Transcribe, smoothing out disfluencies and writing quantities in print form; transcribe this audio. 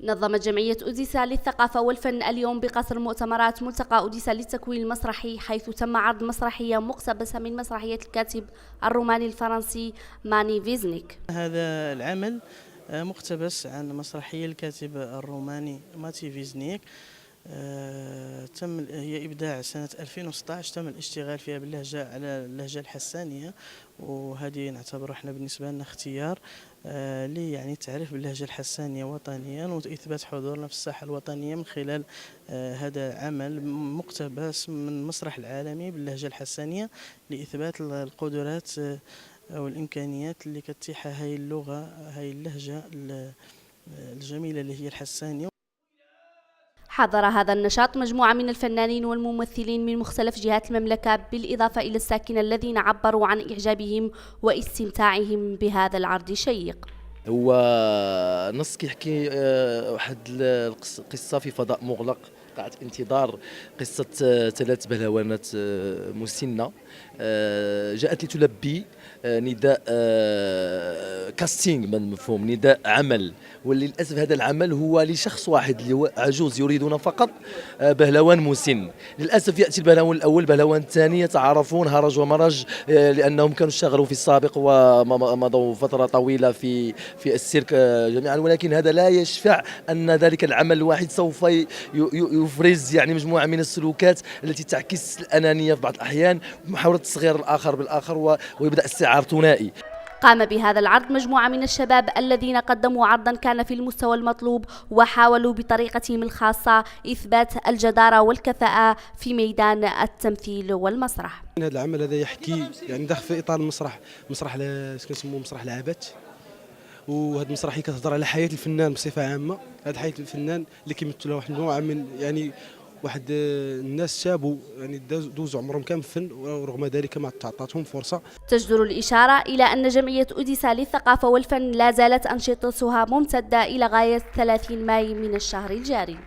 نظمت جمعية أوديسا للثقافة والفن اليوم بقصر مؤتمرات ملتقى أوديسا للتكوين المسرحي، حيث تم عرض مسرحية مقتبسة من مسرحية الكاتب الروماني الفرنسي ماني فيزنيك. هذا العمل مقتبس عن مسرحية الكاتب الروماني ماتي فيزنيك. هي إبداع سنة 2016، تم الاشتغال فيها باللهجة على اللهجة الحسانية، وهذه نعتبر احنا بالنسبة لنا اختيار لي يعني التعريف باللهجة الحسانية وطنيا وإثبات حضورنا في الساحة الوطنية من خلال هذا العمل مقتبس من المسرح العالمي باللهجة الحسانية لإثبات القدرات أو الإمكانيات اللي كتتيحها هاي اللغة، هاي اللهجة الجميلة اللي هي الحسانية. حضر هذا النشاط مجموعة من الفنانين والممثلين من مختلف جهات المملكة، بالإضافة إلى الساكنة الذين عبروا عن إعجابهم واستمتاعهم بهذا العرض الشيق. هو نص كيحكي واحد القصة في فضاء مغلق، قاعة انتظار، قصة ثلاث بهلوانات مسنة جاءت لتلبي نداء كاستينغ، من مفهوم نداء عمل، وللأسف هذا العمل هو لشخص واحد اللي هو عجوز يريدون فقط بهلوان مسن. للأسف يأتي البهلوان الأول، البهلوان الثاني يتعارفون هرج ومرج لأنهم كانوا اشتغلوا في السابق ومضوا فترة طويلة في السيرك جميعا، ولكن هذا لا يشفع أن ذلك العمل الواحد سوف يفرز يعني مجموعة من السلوكات التي تعكس الأنانية في بعض الأحيان، محاولة تصغير الآخر بالآخر، ويبدأ استعار ثنائي. قام بهذا العرض مجموعة من الشباب الذين قدموا عرضا كان في المستوى المطلوب، وحاولوا بطريقتهم الخاصة إثبات الجدارة والكفاءة في ميدان التمثيل والمسرح. هذا العمل هذا يحكي يعني داخل في إطار المسرح، مسرح كنسموه مسرح العبث، وهذه المسرحية كتهضر على حياة الفنان بصفة عامة. هذه حياة الفنان اللي كيمثلها واحد المجموعة من يعني واحد الناس شابوا يعني دوزوا عمرهم كامل في الفن، ورغم ذلك ما تعطاتهم فرصة. تجدر الإشارة إلى أن جمعية أوديسا للثقافة والفن لا زالت أنشطتها ممتدة إلى غاية 30 ماي من الشهر الجاري.